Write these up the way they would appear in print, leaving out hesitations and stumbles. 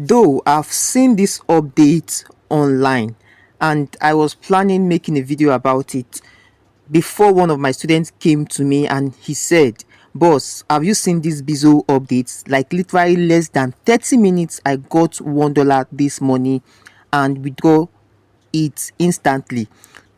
Though I've seen this update online and I was planning making a video about it before one of my students came to me and he said, "Boss, have you seen this bizo updates? Like literally less than 30 minutes I got $1 this morning and withdraw it instantly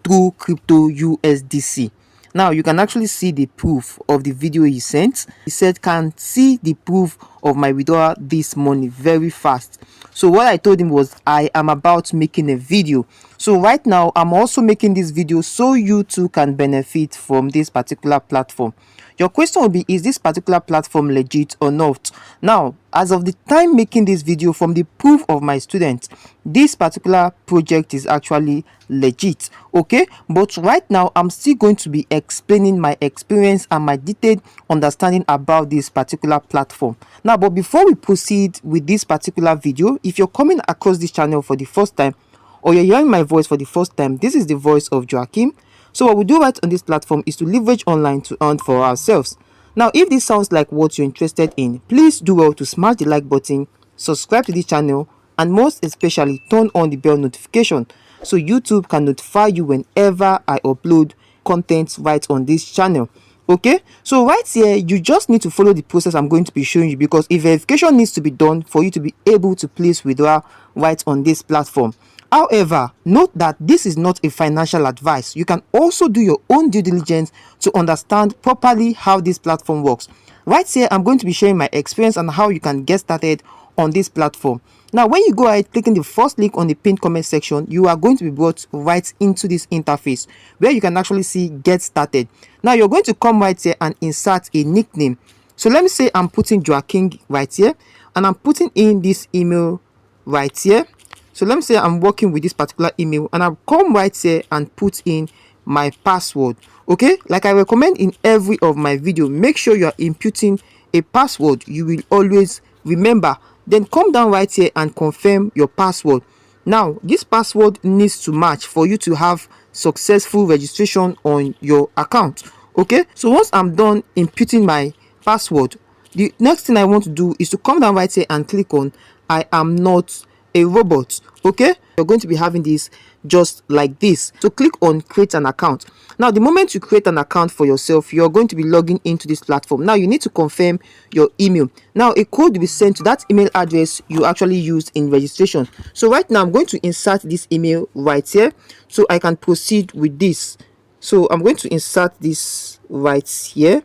through crypto USDC." Now you can actually see the proof of the video he sent. He said, "Can see the proof of my withdrawal this morning very fast." So what I told him was I am about making a video. So right now I'm also making this video so you too can benefit from this particular platform. Your question will be, is this particular platform legit or not? Now, as of the time making this video, from the proof of my students, this particular project is actually legit, okay? But right now I'm still going to be explaining my experience and my detailed understanding about this particular platform. Now, but before we proceed with this particular video, if you're coming across this channel for the first time or you're hearing my voice for the first time, this is the voice of Joaking. So what we do right on this platform is to leverage online to earn for ourselves. Now, if this sounds like what you're interested in, please do well to smash the like button, subscribe to the channel, and most especially turn on the bell notification so YouTube can notify you whenever I upload content right on this channel. Okay, so right here you just need to follow the process I'm going to be showing you, because a verification needs to be done for you to be able to place withdrawal right on this platform. However, note that this is not a financial advice. You can also do your own due diligence to understand properly how this platform works. Right here, I'm going to be sharing my experience and how you can get started on this platform. Now, when you go ahead clicking the first link on the pinned comment section, you are going to be brought right into this interface where you can actually see get started. Now, you're going to come right here and insert a nickname. So let me say I'm putting Joaking right here and I'm putting in this email right here. So let me say I'm working with this particular email and I'll come right here and put in my password. Okay, like I recommend in every of my video, make sure you are inputting a password you will always remember. Then come down right here and confirm your password. Now this password needs to match for you to have successful registration on your account. Okay, so once I'm done inputting my password, the next thing I want to do is to come down right here and click on I am not a robot. Okay, you're going to be having this just like this. So click on create an account. Now the moment you create an account for yourself, you're going to be logging into this platform. Now you need to confirm your email. Now a code will be sent to that email address you actually used in registration. So right now I'm going to insert this email right here so I can proceed with this. So I'm going to insert this right here.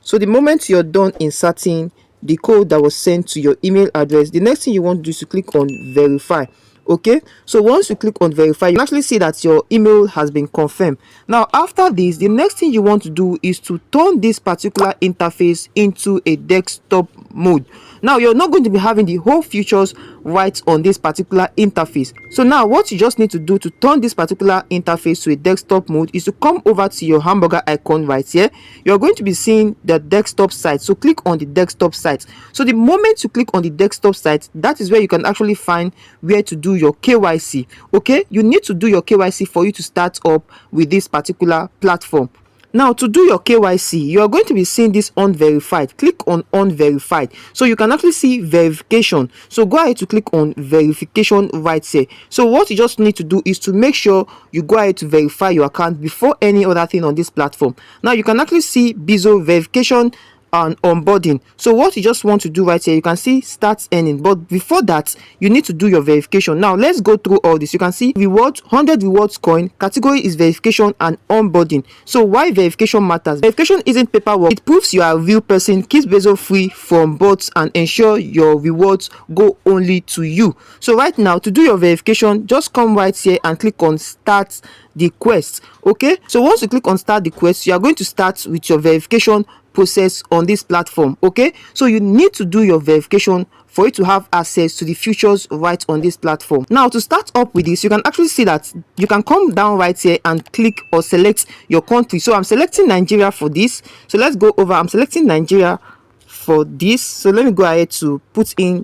So the moment you're done inserting the code that was sent to your email address, the next thing you want to do is to click on verify. Okay, so once you click on verify, you can actually see that your email has been confirmed. Now after this, the next thing you want to do is to turn this particular interface into a desktop mode. Now you're not going to be having the whole features right on this particular interface. So now what you just need to do to turn this particular interface to a desktop mode is to come over to your hamburger icon right here. You're going to be seeing the desktop site, so click on the desktop site. So the moment you click on the desktop site, that is where you can actually find where to do your KYC. Okay, you need to do your KYC for you to start up with this particular platform. Now to do your KYC, you are going to be seeing this unverified. Click on unverified so you can actually see verification. So go ahead to click on verification right here. So what you just need to do is to make sure you go ahead to verify your account before any other thing on this platform. Now you can actually see bizo verification and onboarding. So what you just want to do right here, you can see start earning, but before that you need to do your verification. Now let's go through all this. You can see rewards, 100 rewards coin, category is verification and onboarding. So why verification matters? Verification isn't paperwork. It proves you are a real person, keeps Beeezo free from bots, and ensure your rewards go only to you. So right now, to do your verification, just come right here and click on start the quest. Okay, so once you click on start the quest, you are going to start with your verification process on this platform. Okay, so you need to do your verification for you to have access to the features right on this platform. Now to start up with this, you can actually see that you can come down right here and click or select your country. So I'm selecting Nigeria for this. So let's go over. I'm selecting Nigeria for this. So let me go ahead to put in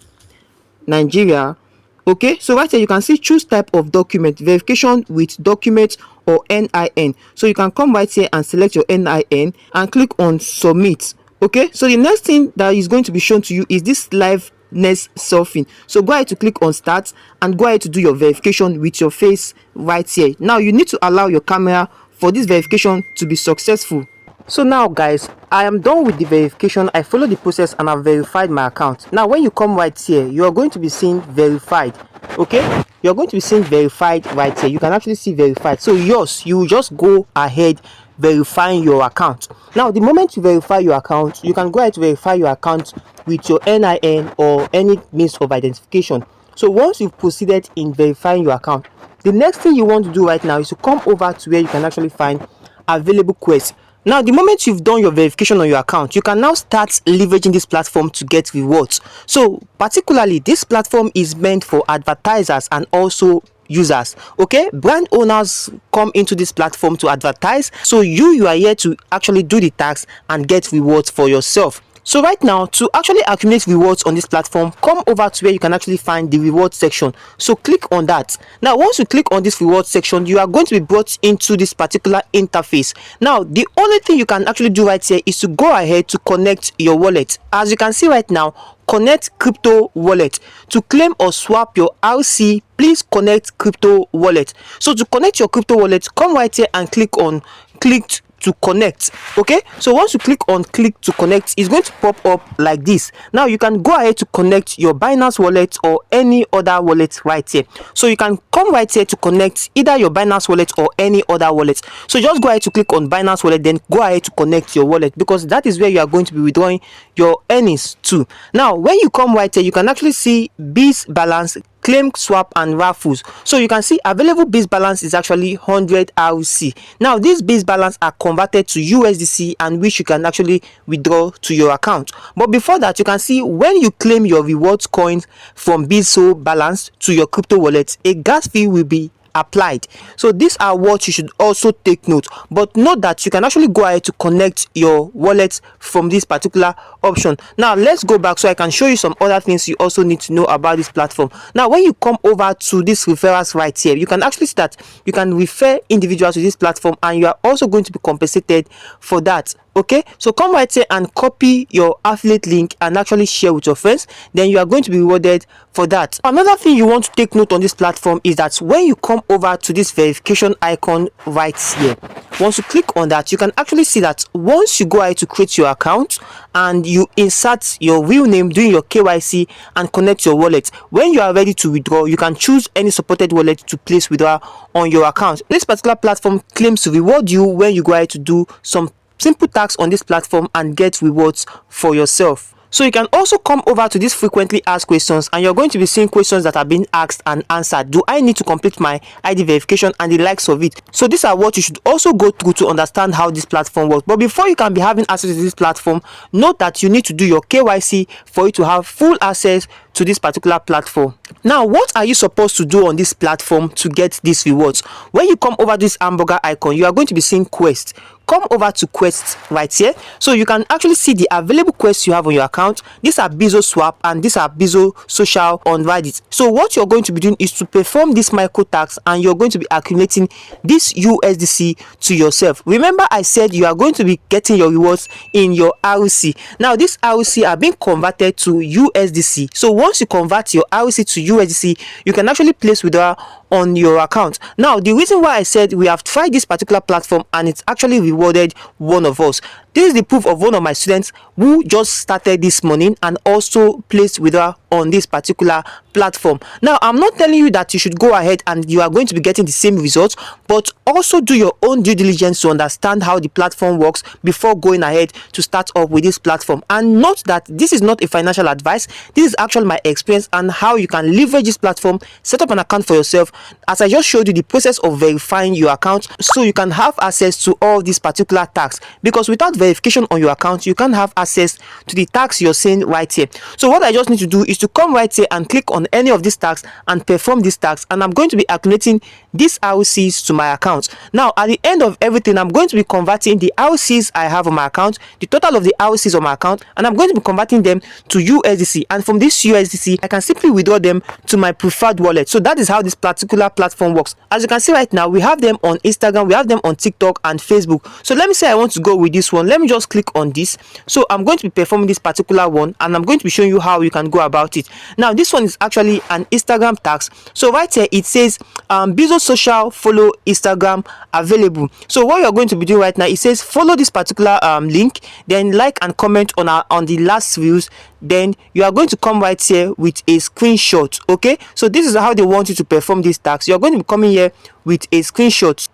Nigeria. Okay, so right here you can see choose type of document, verification with document or NIN. So you can come right here and select your NIN and click on submit. Okay, so the next thing that is going to be shown to you is this live next surfing. So go ahead to click on start and go ahead to do your verification with your face right here. Now you need to allow your camera for this verification to be successful. So now guys, I am done with the verification. I followed the process and I've verified my account. Now when you come right here, you are going to be seeing verified. Okay, you're going to be seeing verified right here. You can actually see verified. So yours, you will just go ahead verifying your account. Now the moment you verify your account, you can go ahead to verify your account with your NIN or any means of identification. So once you've proceeded in verifying your account, the next thing you want to do right now is to come over to where you can actually find available quests. Now the moment you've done your verification on your account, you can now start leveraging this platform to get rewards. So particularly this platform is meant for advertisers and also users. Okay, brand owners come into this platform to advertise, so you are here to actually do the task and get rewards for yourself. So right now, to actually accumulate rewards on this platform, come over to where you can actually find the reward section. So click on that. Now once you click on this reward section, you are going to be brought into this particular interface. Now the only thing you can actually do right here is to go ahead to connect your wallet. As you can see right now, connect crypto wallet. To claim or swap your RC, please connect crypto wallet. So to connect your crypto wallet, come right here and click on click to connect. Okay, so once you click on click to connect, it's going to pop up like this. Now you can go ahead to connect your Binance wallet or any other wallet right here. So you can come right here to connect either your Binance wallet or any other wallet. So just go ahead to click on Binance wallet, then go ahead to connect your wallet, because that is where you are going to be withdrawing your earnings to. Now when you come right here, you can actually see Biz balance, claim, swap and raffles. So you can see available Biz balance is actually 100 RC. Now these Biz balance are converted to USDC and which you can actually withdraw to your account. But before that, you can see when you claim your rewards coins from Beeezo balance to your crypto wallet, a gas fee will be applied. So these are what you should also take note. But note that you can actually go ahead to connect your wallet from this particular option. Now let's go back so I can show you some other things you also need to know about this platform. Now when you come over to this referrals right here, you can actually see that you can refer individuals to this platform and you are also going to be compensated for that. Okay, so come right here and copy your affiliate link and actually share with your friends, then you are going to be rewarded for that. Another thing you want to take note on this platform is that when you come over to this verification icon right here, once you click on that, you can actually see that once you go ahead to create your account and you insert your real name during your KYC and connect your wallet, when you are ready to withdraw, you can choose any supported wallet to place withdrawal on your account. This particular platform claims to reward you when you go ahead to do some simple tasks on this platform and get rewards for yourself. So you can also come over to this frequently asked questions and you're going to be seeing questions that are being asked and answered. Do I need to complete my ID verification and the likes of it? So these are what you should also go through to understand how this platform works. But before you can be having access to this platform, note that you need to do your KYC for you to have full access to this particular platform. Now what are you supposed to do on this platform to get these rewards? When you come over this hamburger icon, you are going to be seeing quests. Come over to quests right here, so you can actually see the available quests you have on your account. These are Beeezo swap and these are Beeezo social on Reddit. So what you're going to be doing is to perform this micro task and you're going to be accumulating this USDC to yourself. Remember I said you are going to be getting your rewards in your RC. Now these RC are being converted to USDC. So once you convert your RC to USDC, you can actually place withdrawal on your account. Now the reason why I said we have tried this particular platform and it's actually rewarded one of us. This is the proof of one of my students who just started this morning and also placed withdrawal on this particular platform. Now I'm not telling you that you should go ahead and you are going to be getting the same results, but also do your own due diligence to understand how the platform works before going ahead to start up with this platform. And note that this is not a financial advice. This is actually my experience and how you can leverage this platform, set up an account for yourself, as I just showed you the process of verifying your account, so you can have access to all these particular tasks. Because without verification on your account, you can't have access to the tasks you're seeing right here. So what I just need to do is to come right here and click on any of these tasks and perform these tasks, and I'm going to be accumulating these RCs to my account. Now at the end of everything, I'm going to be converting the RCs I have on my account, the total of the RCs on my account, and I'm going to be converting them to USDC, and from this USDC I can simply withdraw them to my preferred wallet. So that is how this particular particular platform works. As you can see right now, we have them on Instagram, we have them on TikTok and Facebook. So let me say I want to go with this one. Let me just click on this. So I'm going to be performing this particular one, and I'm going to be showing you how you can go about it. Now this one is actually an Instagram task. So right here it says Beeezo social follow Instagram available. So what you're going to be doing right now, it says follow this particular link, then like and comment on the last views. Then you are going to come right here with a screenshot. Okay, so this is how they want you to perform this task. You're going to be coming here with a screenshot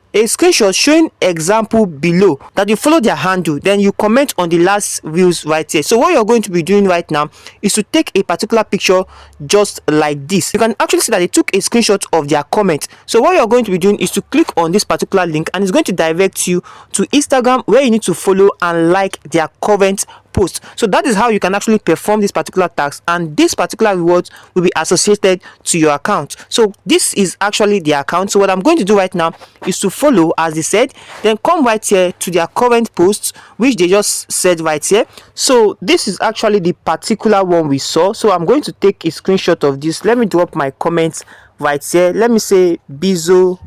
showing example below that you follow their handle, then you comment on the last views right here. So what you're going to be doing right now is to take a particular picture just like this. You can actually see that they took a screenshot of their comment. So what you're going to be doing is to click on this particular link, and it's going to direct you to Instagram, where you need to follow and like their current post. So that is how you can actually perform this particular task, and this particular reward will be associated to your account. So this is actually the account. So what I'm going to do right now is to follow as they said, then come right here to their current posts, which they just said right here. So this is actually the particular one we saw. So I'm going to take a screenshot of this. Let me drop my comments right here. Let me say Bizo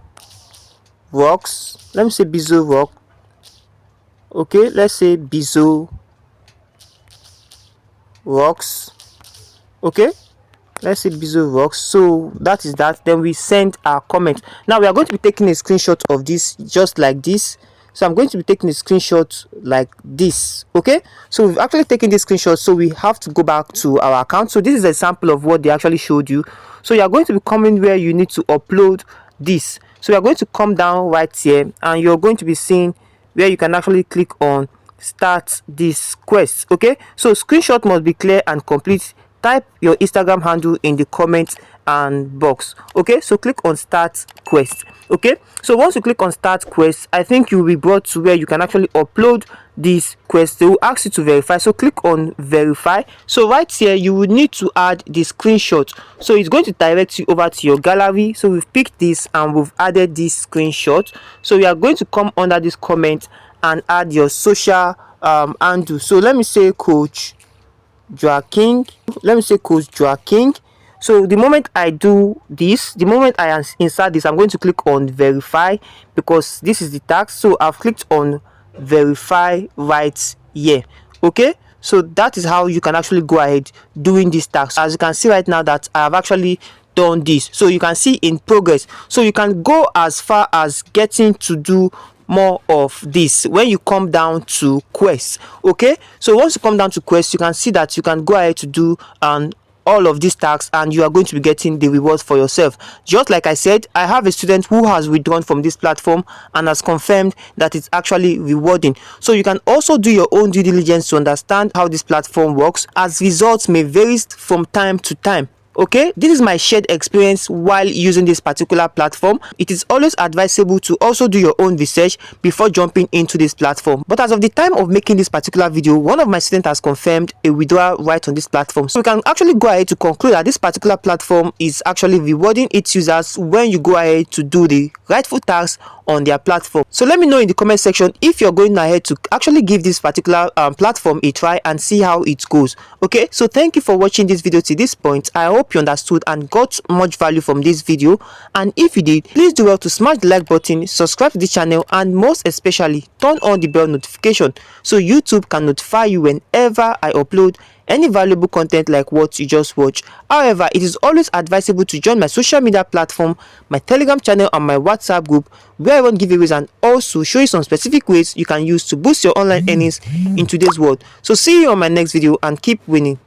rocks. Let me say Bizo rock. Okay, let's say Bizo rocks. Okay, let's say Beeezo rocks. So that is that. Then we send our comment. Now we are going to be taking a screenshot of this just like this. So I'm going to be taking a screenshot like this. Okay, so we've actually taken this screenshot, so we have to go back to our account. So this is a sample of what they actually showed you. So you are going to be coming where you need to upload this. So you are going to come down right here, and you're going to be seeing where you can actually click on start this quest. Okay, so screenshot must be clear and complete. Type your Instagram handle in the comment and box. Okay, so click on start quest. Okay, so once you click on start quest, I think you'll be brought to where you can actually upload this quest. They will ask you to verify, so click on verify. So right here you will need to add the screenshot. So it's going to direct you over to your gallery. So we've picked this and we've added this screenshot. So we are going to come under this comment and add your social handle. So let me say coach Joaking. Let me say coach Joaking. So the moment I do this, the moment I insert this, I'm going to click on verify, because this is the task. So I've clicked on verify right here. Okay, so that is how you can actually go ahead doing this task. As you can see right now that I have actually done this, so you can see in progress. So you can go as far as getting to do more of this when you come down to quest. Okay, so once you come down to quest, you can see that you can go ahead to do all of these tasks, and you are going to be getting the rewards for yourself. Just like I said, I have a student who has withdrawn from this platform and has confirmed that it's actually rewarding. So you can also do your own due diligence to understand how this platform works, as results may vary from time to time. Okay, this is my shared experience while using this particular platform. It is always advisable to also do your own research before jumping into this platform. But as of the time of making this particular video, one of my students has confirmed a withdrawal right on this platform. So we can actually go ahead to conclude that this particular platform is actually rewarding its users when you go ahead to do the rightful tasks on their platform. So let me know in the comment section if you're going ahead to actually give this particular platform a try and see how it goes. Okay, so thank you for watching this video to this point. I hope you understood and got much value from this video, and if you did, please do well to smash the like button, subscribe to the channel, and most especially turn on the bell notification so YouTube can notify you whenever I upload any valuable content like what you just watched. However, it is always advisable to join my social media platform, my Telegram channel, and my WhatsApp group, where I run giveaways and also show you some specific ways you can use to boost your online earnings in today's world. So see you on my next video, and keep winning.